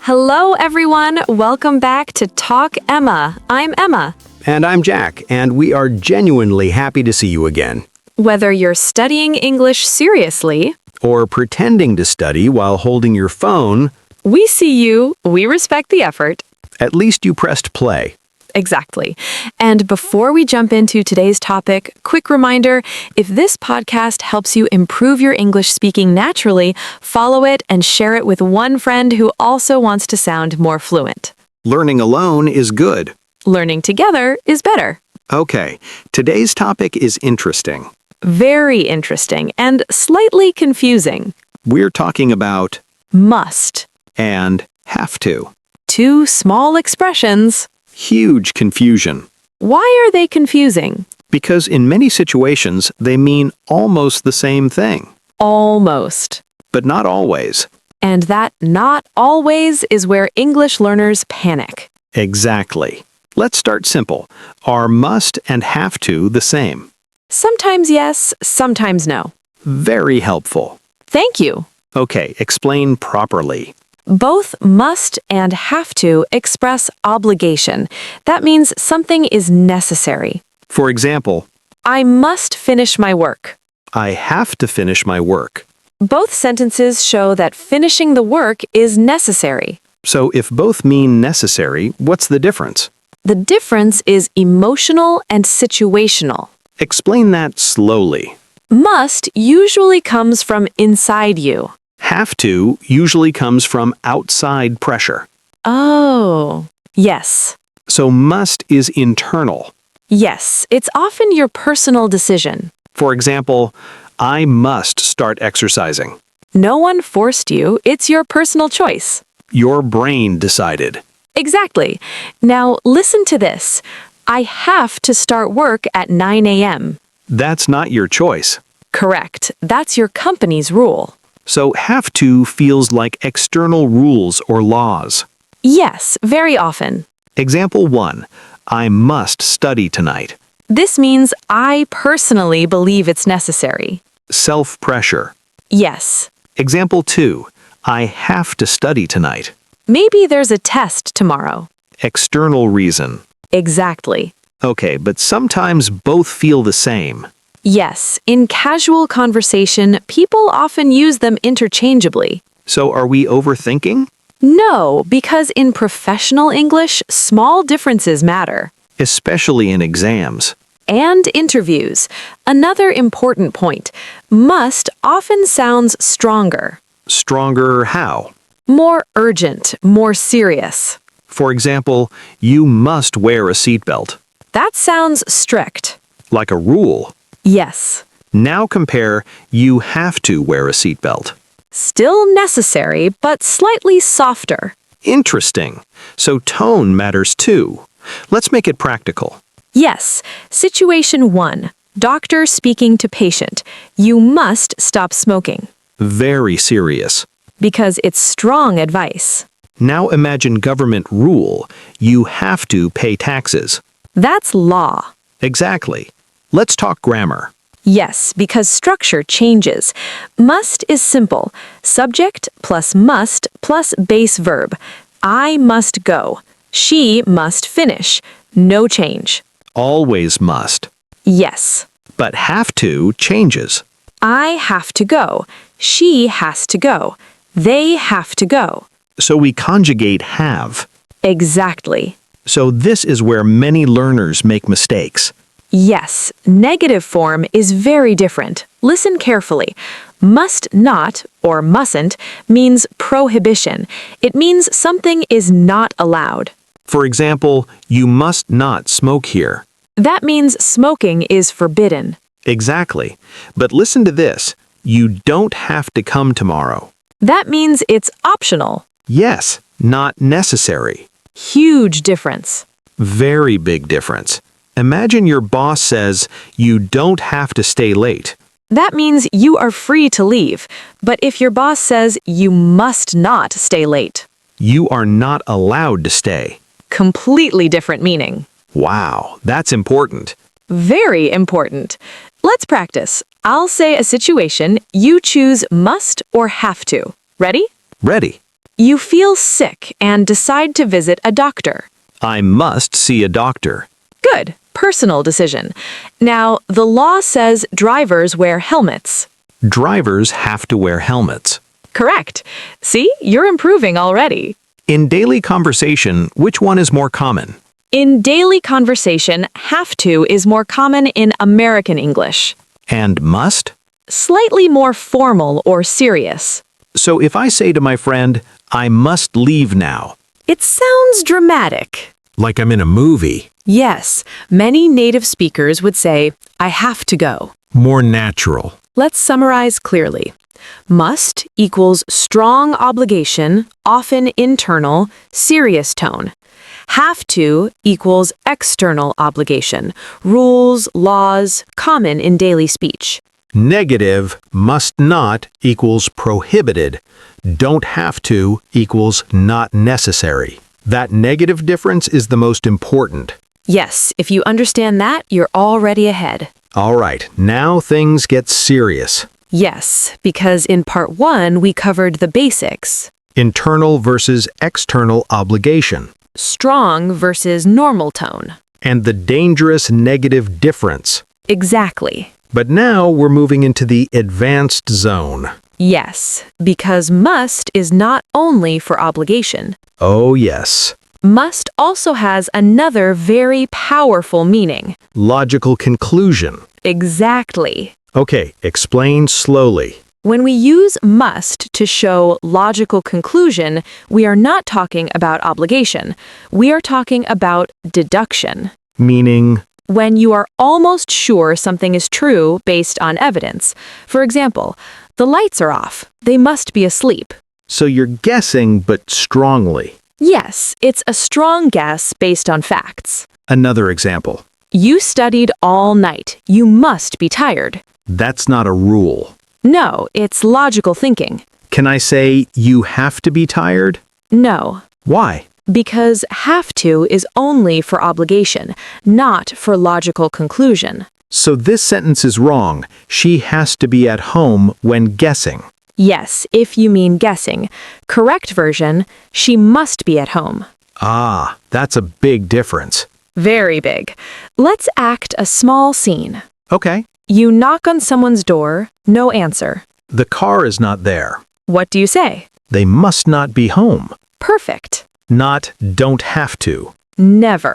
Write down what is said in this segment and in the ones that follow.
Hello, everyone. Welcome back to Talk Emma. I'm Emma. And I'm Jack, and we are genuinely happy to see you again. Whether you're studying English seriously, Or pretending to study while holding your phone, we see you, we respect the effort. at least you pressed play. Exactly. And before we jump into today's topic, quick reminder, if this podcast helps you improve your English speaking naturally, follow it and share it with one friend who also wants to sound more fluent. Learning alone is good. Learning together is better. Okay, today's topic is interesting. Very interesting and slightly confusing. We're talking about Must. and have to. Two small expressions. Huge confusion. Why are they confusing? Because in many situations, they mean almost the same thing. Almost. But not always. And that not always is where English learners panic. Exactly. Let's start simple. Are must and have to the same? Sometimes yes, sometimes no. Very helpful. Thank you. Okay, explain properly. Both must and have to express obligation. That means something is necessary. For example, I must finish my work. I have to finish my work. Both sentences show that finishing the work is necessary. So if both mean necessary, what's the difference? The difference is emotional and situational. Explain that slowly. Must usually comes from inside you. Have to usually comes from outside pressure. Oh, yes. So must is internal. Yes, it's often your personal decision. For example, I must start exercising. No one forced you, it's your personal choice. Your brain decided. Exactly. Now listen to this. I have to start work at 9 a.m. That's not your choice. Correct. That's your company's rule. So have to feels like external rules or laws. Yes, very often. Example 1. I must study tonight. This means I personally believe it's necessary. Self-pressure. Yes. Example 2. I have to study tonight. Maybe there's a test tomorrow. External reason. Exactly. Okay, but sometimes both feel the same. Yes, in casual conversation, people often use them interchangeably. So are we overthinking? No, because in professional English, small differences matter. Especially in exams. And interviews. Another important point. Must often sounds stronger. Stronger how? More urgent, more serious. For example, you must wear a seatbelt. That sounds strict. Like a rule. Yes. Now compare you have to wear a seatbelt. Still necessary, but slightly softer. Interesting. So tone matters too. Let's make it practical. Yes. Situation 1. Doctor speaking to patient. You must stop smoking. Very serious. Because it's strong advice. Now imagine government rule. You have to pay taxes. That's law. Exactly. Let's talk grammar. Yes, because structure changes. Must is simple. Subject plus must plus base verb. I must go. She must finish. No change. Always must. Yes. But have to changes. I have to go. She has to go. They have to go. So we conjugate have. Exactly. So this is where many learners make mistakes. Yes, negative form is very different. Listen carefully. Must not, or mustn't, means prohibition. It means something is not allowed. For example, you must not smoke here. That means smoking is forbidden. Exactly. But listen to this. You don't have to come tomorrow. That means it's optional. Yes, not necessary. Huge difference. Very big difference. Imagine your boss says, you don't have to stay late. That means you are free to leave. But if your boss says you must not stay late, You are not allowed to stay. completely different meaning. Wow, that's important. Very important. Let's practice. I'll say a situation, you choose must or have to. Ready? Ready. You feel sick and decide to visit a doctor. I must see a doctor. Good. Personal decision. Now, the law says drivers wear helmets. Drivers have to wear helmets. Correct. See, you're improving already. In daily conversation, which one is more common? In daily conversation, have to is more common in American English. And must? Slightly more formal or serious. So if I say to my friend, I must leave now, It sounds dramatic. like I'm in a movie. Yes, many native speakers would say, I have to go. More natural. Let's summarize clearly. Must equals strong obligation, often internal, serious tone. Have to equals external obligation, rules, laws, common in daily speech. Negative must not equals prohibited. Don't have to equals not necessary. That negative difference is the most important. Yes, if you understand that, you're already ahead. All right, now things get serious. Yes, because in part 1, we covered the basics. Internal versus external obligation. Strong versus normal tone. And the dangerous negative difference. Exactly. But now we're moving into the advanced zone. Yes, because must is not only for obligation. Oh yes. Must also has another very powerful meaning. Logical conclusion. Exactly. Okay, explain slowly. When we use must to show logical conclusion, we are not talking about obligation. We are talking about deduction. Meaning, When you are almost sure something is true based on evidence. For example, the lights are off. They must be asleep. so you're guessing but strongly. Yes, it's a strong guess based on facts. Another example. You studied all night. You must be tired. That's not a rule. No, it's logical thinking. Can I say you have to be tired? No, Why? because have to is only for obligation, not for logical conclusion. So this sentence is wrong. She has to be at home when guessing. Yes, if you mean guessing. Correct version, she must be at home. Ah, that's a big difference. Very big. Let's act a small scene. Okay. You knock on someone's door, no answer. The car is not there. What do you say? They must not be home. Perfect. Not don't have to. Never.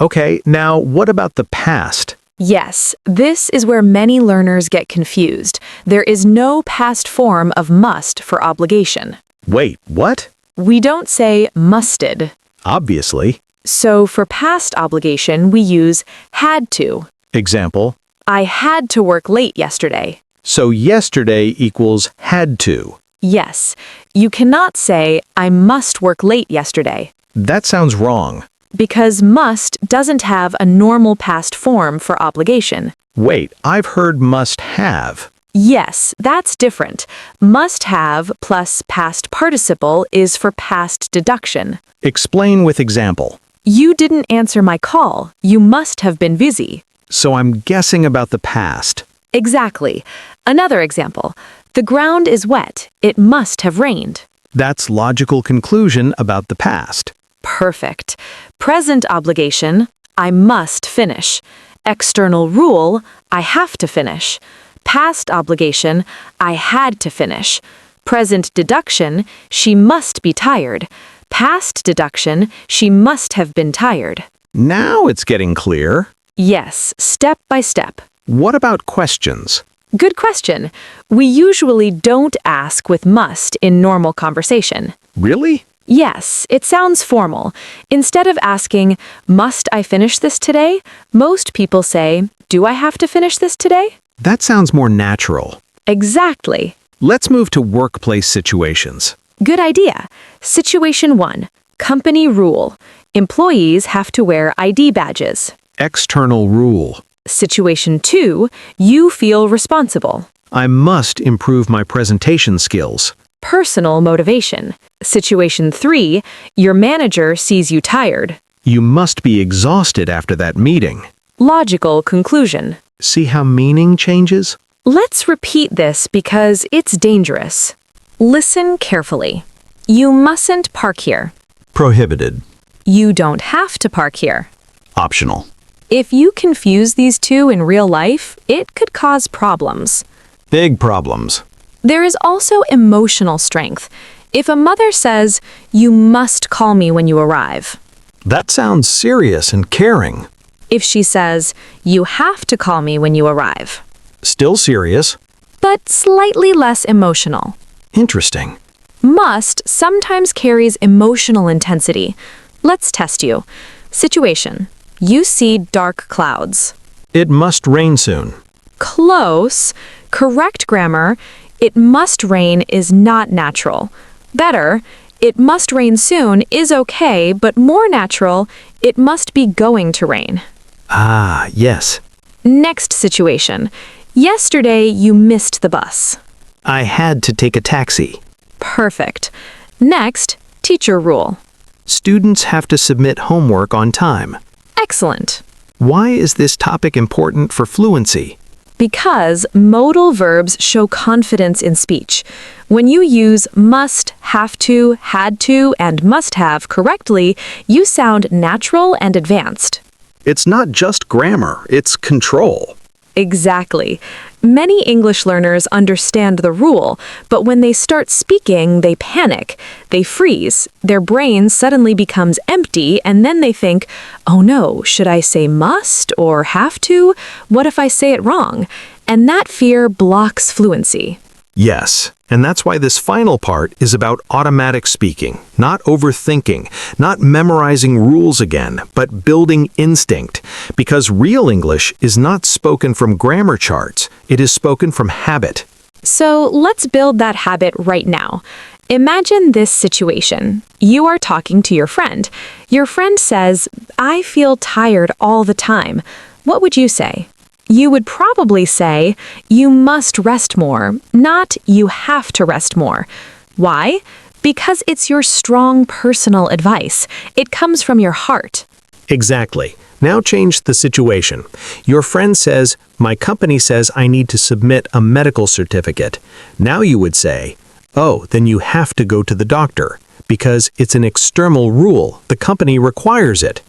Okay, now what about the past? Yes, this is where many learners get confused. There is no past form of must for obligation. Wait, what? We don't say musted. Obviously. So for past obligation, we use had to. Example. I had to work late yesterday. So yesterday equals had to. Yes, you cannot say I must work late yesterday, That sounds wrong. because must doesn't have a normal past form for obligation. Wait, I've heard must have. Yes, that's different. Must have plus past participle is for past deduction. Explain with example. You didn't answer my call. You must have been busy. So I'm guessing about the past. Exactly. Another example. The ground is wet. It must have rained. That's logical conclusion about the past. Perfect. Present obligation, I must finish. External rule, I have to finish. Past obligation, I had to finish. Present deduction, she must be tired. Past deduction, she must have been tired. Now it's getting clear. Yes, step by step. What about questions? Good question. We usually don't ask with must in normal conversation. Really? Yes, it sounds formal. Instead of asking, must I finish this today? Most people say, do I have to finish this today? That sounds more natural. Exactly. Let's move to workplace situations. Good idea. Situation 1. Company rule. Employees have to wear ID badges. External rule. Situation 2. You feel responsible. I must improve my presentation skills. Personal motivation. Situation 3. Your manager sees you tired. You must be exhausted after that meeting. Logical conclusion. See how meaning changes? Let's repeat this because it's dangerous. Listen carefully. You mustn't park here. Prohibited. You don't have to park here. Optional. If you confuse these two in real life, it could cause problems. Big problems. There is also emotional strength. If a mother says, "You must call me when you arrive." That sounds serious and caring. If she says, "You have to call me when you arrive." Still serious. But slightly less emotional. Interesting. Must sometimes carries emotional intensity. Let's test you. Situation. You see dark clouds. It must rain soon. Close. Correct grammar. It must rain is not natural. Better. It must rain soon is okay, but more natural. It must be going to rain. Ah, yes. Next situation. Yesterday you missed the bus. I had to take a taxi. Perfect. Next, teacher rule. Students have to submit homework on time. Excellent. Why is this topic important for fluency? Because modal verbs show confidence in speech. When you use must, have to, had to, and must have correctly, you sound natural and advanced. It's not just grammar, it's control. Exactly. Many English learners understand the rule, but when they start speaking, they panic. They freeze. Their brain suddenly becomes empty, and then they think, "Oh no, should I say must or have to? What if I say it wrong?" And that fear blocks fluency. Yes, and that's why this final part is about automatic speaking, not overthinking, not memorizing rules again, but building instinct. Because real English is not spoken from grammar charts, it is spoken from habit. So let's build that habit right now. Imagine this situation. You are talking to your friend. Your friend says, "I feel tired all the time." What would you say? You would probably say, "You must rest more," not "you have to rest more." Why? Because it's your strong personal advice. It comes from your heart. Exactly. Now change the situation. Your friend says, "My company says I need to submit a medical certificate." Now you would say, "Oh, then you have to go to the doctor." Because it's an external rule. The company requires it.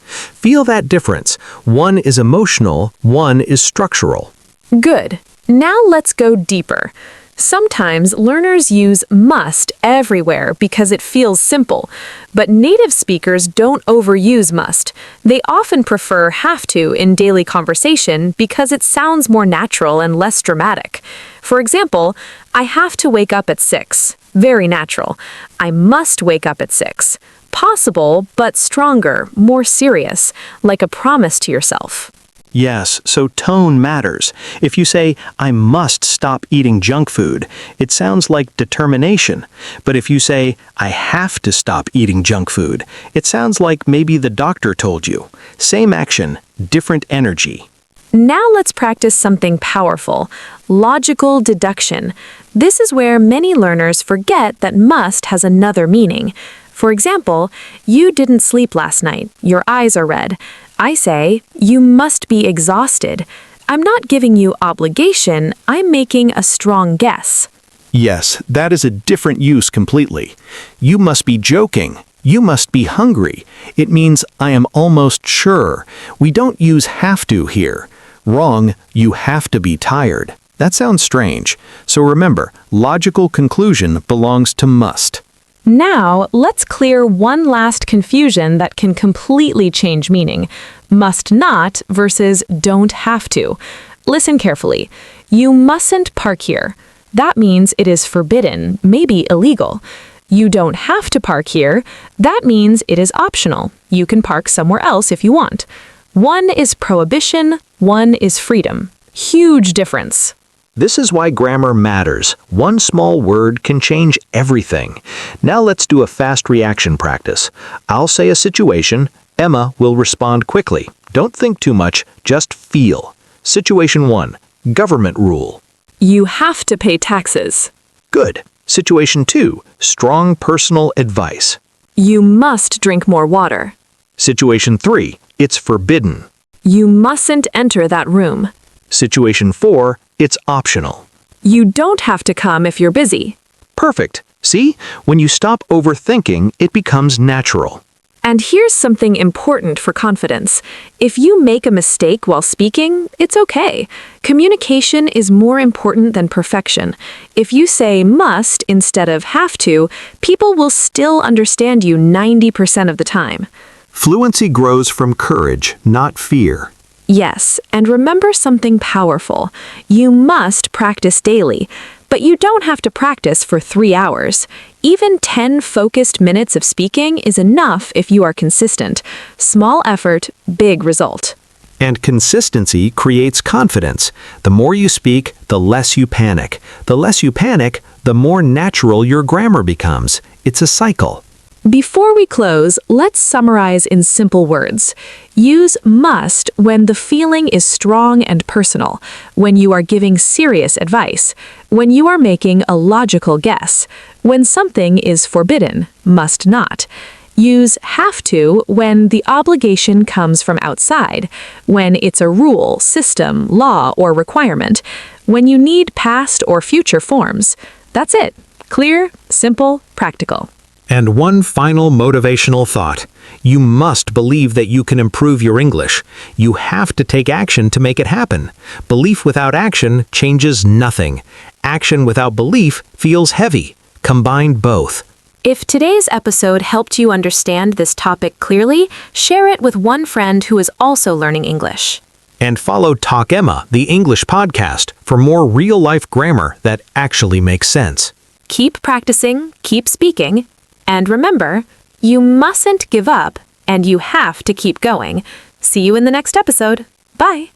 Feel that difference. One is emotional, one is structural. Good. Now let's go deeper. Sometimes learners use must everywhere because it feels simple, but native speakers don't overuse must. They often prefer have to in daily conversation because it sounds more natural and less dramatic. For example, "I have to wake up at 6. Very natural. "I must wake up at 6. Possible, but stronger, more serious, like a promise to yourself. Yes, so tone matters. If you say, "I must stop eating junk food," it sounds like determination. But if you say, "I have to stop eating junk food," it sounds like maybe the doctor told you. Same action, different energy. Now let's practice something powerful, logical deduction. This is where many learners forget that must has another meaning. For example, "You didn't sleep last night. Your eyes are red." I say, "You must be exhausted." I'm not giving you obligation, I'm making a strong guess. Yes, that is a different use completely. You must be joking. You must be hungry. It means I am almost sure. We don't use have to here. Wrong, you have to be tired. That sounds strange. So remember, logical conclusion belongs to must. Now, let's clear one last confusion that can completely change meaning. Must not versus don't have to. Listen carefully. You mustn't park here. That means it is forbidden, maybe illegal. You don't have to park here. That means it is optional. You can park somewhere else if you want. One is prohibition, one is freedom. Huge difference. This is why grammar matters. One small word can change everything. Now let's do a fast reaction practice. I'll say a situation. Emma will respond quickly. Don't think too much, just feel. Situation 1. Government rule. You have to pay taxes. Good. Situation 2. Strong personal advice. You must drink more water. Situation 3. It's forbidden. You mustn't enter that room. Situation 4. It's optional. You don't have to come if you're busy. Perfect. See, when you stop overthinking, it becomes natural. And here's something important for confidence. If you make a mistake while speaking, it's okay. Communication is more important than perfection. If you say must instead of have to, people will still understand you 90% of the time. Fluency grows from courage, not fear. Yes, and remember something powerful. You must practice daily, but you don't have to practice for 3 hours. Even 10 focused minutes of speaking is enough if you are consistent. Small effort, big result. And consistency creates confidence. The more you speak, the less you panic. The less you panic, the more natural your grammar becomes. It's a cycle. Before we close, let's summarize in simple words. Use must when the feeling is strong and personal, when you are giving serious advice, when you are making a logical guess, when something is forbidden, must not. Use have to when the obligation comes from outside, when it's a rule, system, law, or requirement, when you need past or future forms. That's it. Clear, simple, practical. And one final motivational thought. You must believe that you can improve your English. You have to take action to make it happen. Belief without action changes nothing. Action without belief feels heavy. Combine both. If today's episode helped you understand this topic clearly, share it with one friend who is also learning English. And follow Talk Emma, the English podcast, for more real-life grammar that actually makes sense. Keep practicing, keep speaking, and remember, you mustn't give up, and you have to keep going. See you in the next episode. Bye.